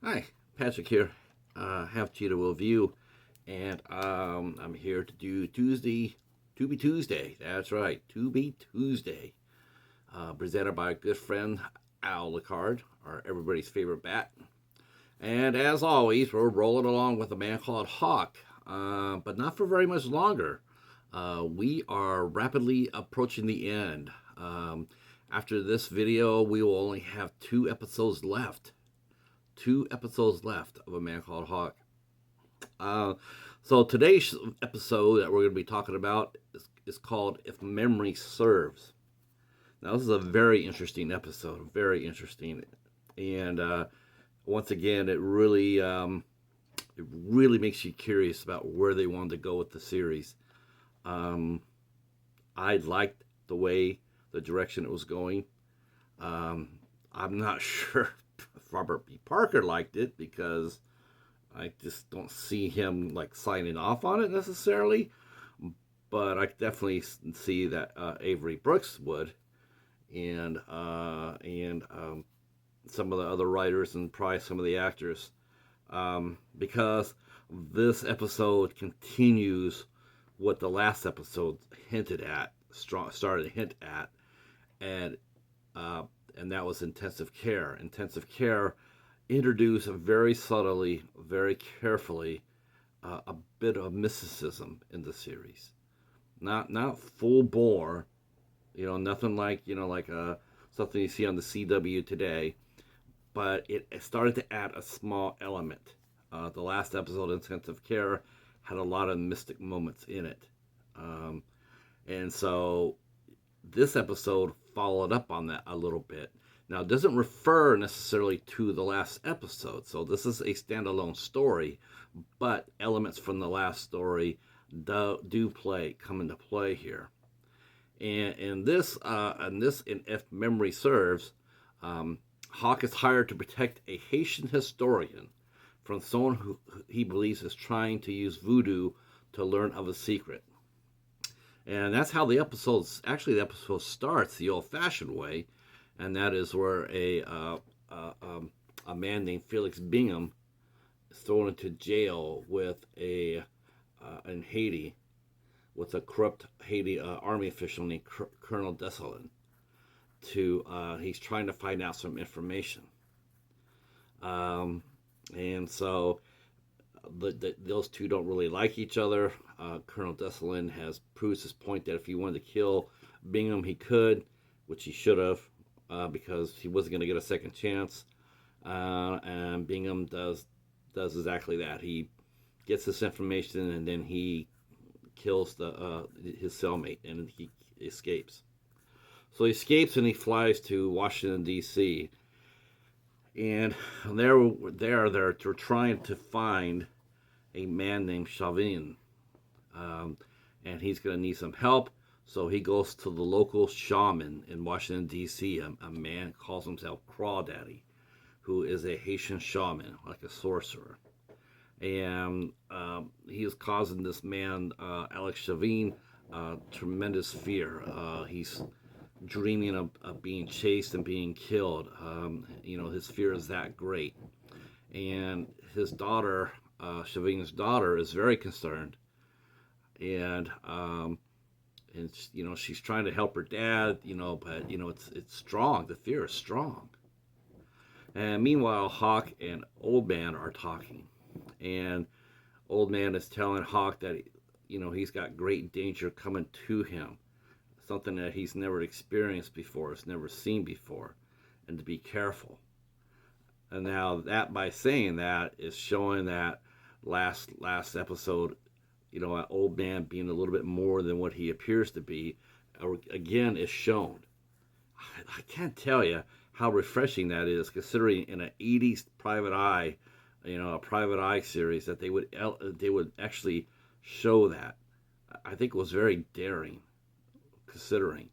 Hi, Patrick here. Half Cheetah Will View, and I'm here to do Tubi Tuesday. That's right, Tubi Tuesday. Presented by a good friend, Al Lucard, our everybody's favorite bat. And as always, we're rolling along with a man called Hawk, but not for very much longer. We are rapidly approaching the end. After this video, we will only have 2 episodes left of A Man Called Hawk. Uh, so today's episode that we're going to be talking about is called If Memory Serves. Now, this is a very interesting episode, very interesting. And once again, it really makes you curious about where they wanted to go with the series. Um, I liked the direction it was going. I'm not sure if Robert B. Parker liked it because I just don't see him like signing off on it necessarily. But I definitely see that Avery Brooks would, and some of the other writers and probably some of the actors, because this episode continues what the last episode hinted at, started to hint at, and uh, and that was intensive care. Intensive care introduced very subtly, very carefully, a bit of mysticism in the series. Not full bore, nothing like something you see on the CW today, but it started to add a small element. The last episode, Intensive Care, had a lot of mystic moments in it, um, and so this episode followed up on that a little bit. Now, it doesn't refer necessarily to the last episode, so this is a standalone story, but elements from the last story do come into play here. And in if memory serves, Hawk is hired to protect a Haitian historian from someone who he believes is trying to use voodoo to learn of a secret. And that's how the episode starts the old-fashioned way, and that is where a man named Felix Bingham is thrown into jail with in Haiti with a corrupt Haiti army official named Colonel Dessalin. He's trying to find out some information, um, and so those two don't really like each other. Colonel Dessalin has proves his point that if he wanted to kill Bingham, he could, which he should have, because he wasn't going to get a second chance. And Bingham does exactly that. He gets this information and then he kills his cellmate and he escapes. So he escapes and he flies to Washington D.C. And they're trying to find a man named Chavin, um, and he's going to need some help. So he goes to the local shaman in Washington D.C. A man calls himself Crawdaddy, who is a Haitian shaman, like a sorcerer, and he is causing this man Alex Chavin tremendous fear. He's dreaming of being chased and being killed. His fear is that great, and his daughter, Chavin's daughter, is very concerned, and she's trying to help her dad, but it's strong. The fear is strong. And meanwhile, Hawk and Old Man are talking, and Old Man is telling Hawk that he's got great danger coming to him, something that he's never experienced before, has never seen before, and to be careful. And now that by saying that is showing that last episode, an old man being a little bit more than what he appears to be, again is shown. I can't tell you how refreshing that is, considering in an '80s private eye, a private eye series that they would actually show that. I think it was very daring, considering,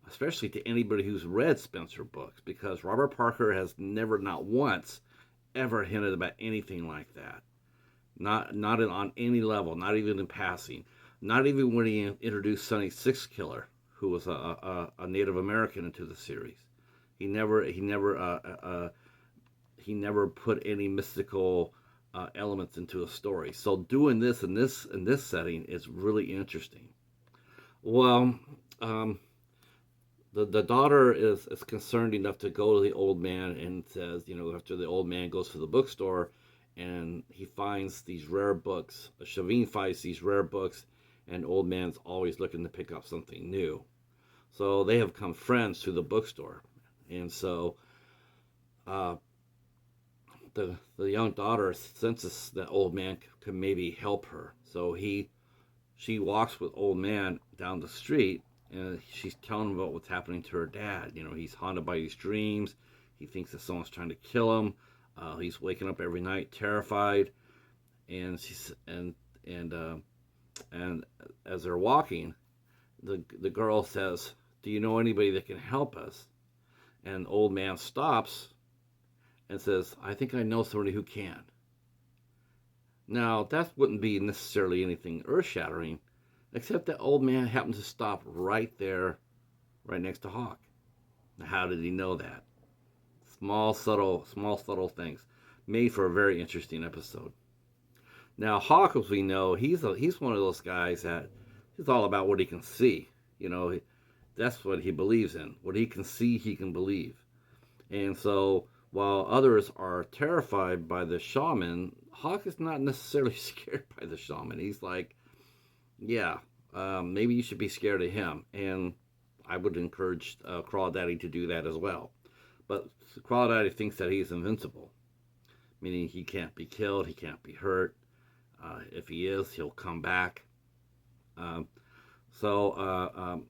especially to anybody who's read Spencer books, because Robert Parker has never, not once, ever hinted about anything like that. Not on any level, not even in passing, not even when he introduced Sonny Six Killer, who was a Native American into the series. He never he never put any mystical elements into a story. So doing this in this setting is really interesting. Well, um, the daughter is concerned enough to go to the old man and says, after the old man goes to the bookstore and he finds these rare books, Shavine finds these rare books, and old man's always looking to pick up something new. So they have become friends through the bookstore. And so uh, the young daughter senses that old man could maybe help her. So she walks with old man down the street, and she's telling him about what's happening to her dad. He's haunted by these dreams. He thinks that someone's trying to kill him. He's waking up every night terrified, and she's and as they're walking, the girl says, "Do you know anybody that can help us?" And old man stops and says, "I think I know somebody who can." Now, that wouldn't be necessarily anything earth-shattering, except that old man happened to stop right there, right next to Hawk. Now, how did he know that? Small, subtle things made for a very interesting episode. Now, Hawk, as we know, he's one of those guys that he's all about what he can see. That's what he believes in. What he can see, he can believe. And so, while others are terrified by the shaman, Hawk is not necessarily scared by the shaman. He's like, yeah, maybe you should be scared of him. And I would encourage Crawdaddy to do that as well. But Crawdaddy thinks that he's invincible, meaning he can't be killed, he can't be hurt. If he is, he'll come back. Um, so,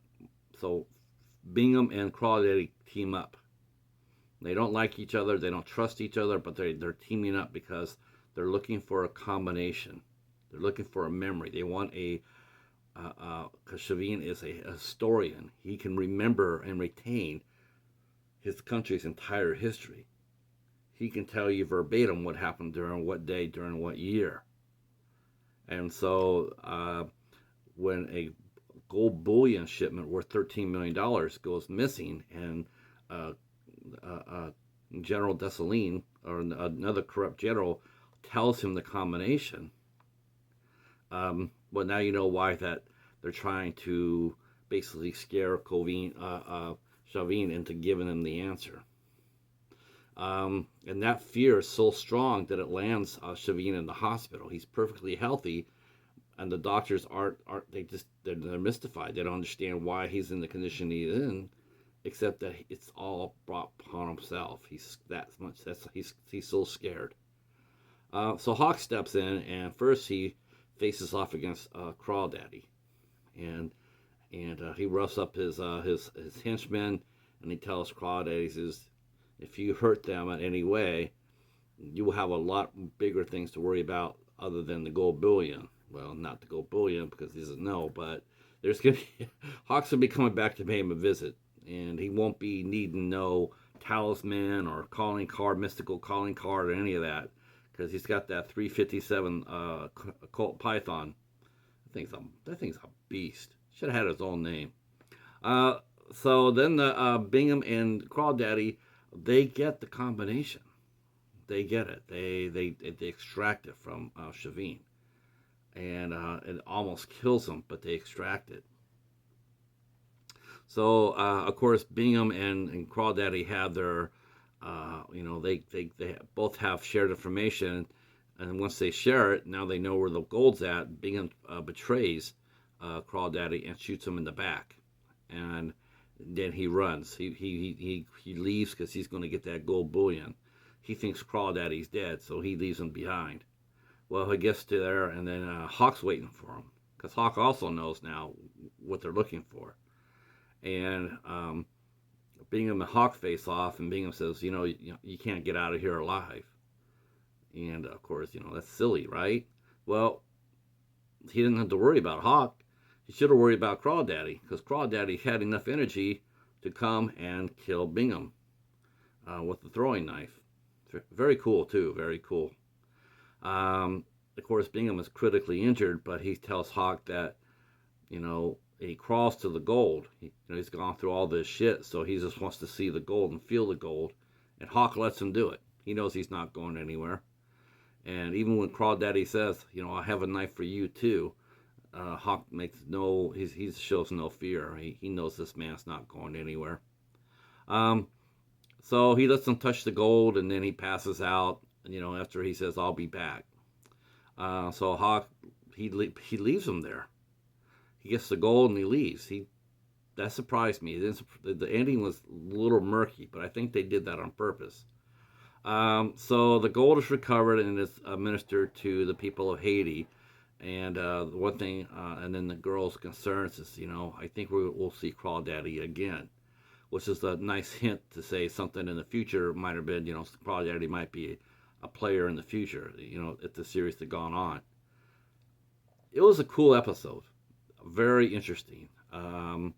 so Bingham and Crawdaddy team up. They don't like each other, they don't trust each other, but they're teaming up because they're looking for a combination. They're looking for a memory. They want because Shavine is a historian. He can remember and retain his country's entire history. He can tell you verbatim what happened during what day, during what year. And so when a gold bullion shipment worth $13 million goes missing, and General Dessalines, or another corrupt general, tells him the combination, well, now you know why that they're trying to basically scare Shavine into giving him the answer. And that fear is so strong that it lands Shavine in the hospital. He's perfectly healthy, and the doctors they're mystified. They don't understand why he's in the condition he's in, except that it's all brought upon himself. He's so scared. So Hawk steps in, and first he faces off against Crawdaddy, and he roughs up his henchmen, and he tells Crawdaddy, he says, if you hurt them in any way, you will have a lot bigger things to worry about other than the gold bullion. Well, not the gold bullion because he doesn't know, but there's gonna be Hawk's gonna be coming back to pay him a visit, and he won't be needing no talisman or calling card, mystical calling card, or any of that, because he's got that 357 Colt Python. That thing's a beast. Should have had his own name. So then the Bingham and Crawdaddy, they get the combination. They get it. They extract it from Shavine, and it almost kills him, but they extract it. So of course Bingham and Crawdaddy have their, they both have shared information, and once they share it, now they know where the gold's at. Bingham betrays Crawdaddy and shoots him in the back, and then he runs. He leaves because he's going to get that gold bullion. He thinks Crawdaddy's dead, so he leaves him behind. Well, he gets to there, and then Hawk's waiting for him, because Hawk also knows now what they're looking for. And Bingham and Hawk face off, and Bingham says, you can't get out of here alive. And of course, that's silly, right? Well, he didn't have to worry about Hawk. He should have worried about Crawdaddy, because Crawdaddy had enough energy to come and kill Bingham with the throwing knife. Very cool, too. Very cool. Of course, Bingham is critically injured, but he tells Hawk that, he crawls to the gold. He's gone through all this shit, so he just wants to see the gold and feel the gold. And Hawk lets him do it. He knows he's not going anywhere. And even when Crawdaddy says, I have a knife for you too, Hawk he shows no fear. He knows this man's not going anywhere. Um, so he lets him touch the gold, and then he passes out. After he says, "I'll be back." So Hawk he leaves him there. He gets the gold and he leaves. That surprised me. The ending was a little murky, but I think they did that on purpose. So the gold is recovered and is administered to the people of Haiti. And one thing, and then the girl's concerns is, I think we'll see Crawdaddy again, which is a nice hint to say something in the future might have been, Crawdaddy might be a player in the future, if the series had gone on. It was a cool episode, very interesting. I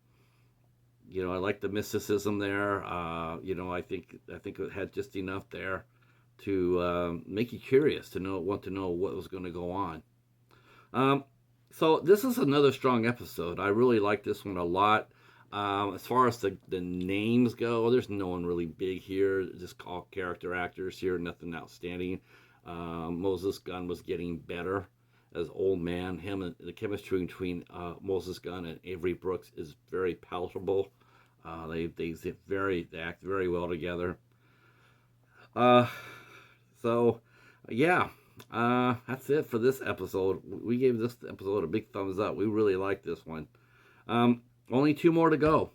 like the mysticism there. I think it had just enough there to make you curious want to know what was going to go on. So this is another strong episode. I really like this one a lot. As far as the names go, there's no one really big here. Just all character actors here, nothing outstanding. Moses Gunn was getting better as old man. Him and the chemistry between Moses Gunn and Avery Brooks is very palatable. They act very well together. So yeah, that's it for this episode. We gave this episode a big thumbs up. We really like this one. Only 2 more to go.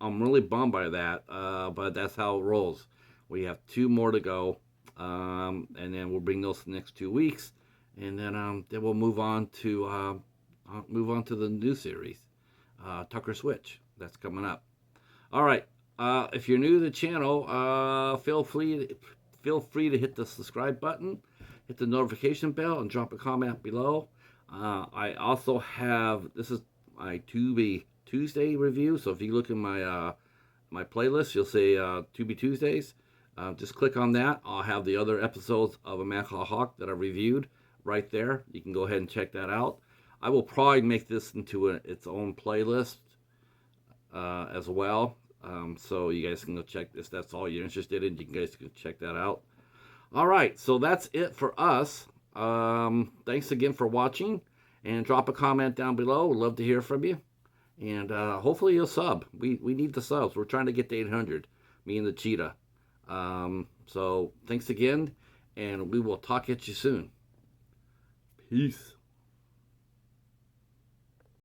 I'm really bummed by that, but that's how it rolls. We have 2 more to go, and then we'll bring those the next 2 weeks, and then we'll move on to the new series, Tucker Switch. That's coming up. All right. If you're new to the channel, feel free to hit the subscribe button, hit the notification bell, and drop a comment below. I also have, this is my Tubi Tuesday review. So if you look in my my playlist, you'll see Tubi Tuesdays. Just click on that. I'll have the other episodes of A Man Called Hawk that I reviewed right there. You can go ahead and check that out. I will probably make this into its own playlist as well. So you guys can go check this. That's all you're interested in. You guys can check that out. All right, so that's it for us. Thanks again for watching, and drop a comment down below. We'd love to hear from you, and hopefully you'll sub. We need the subs. We're trying to get to 800, me and the cheetah. So thanks again, and we will talk at you soon. Peace.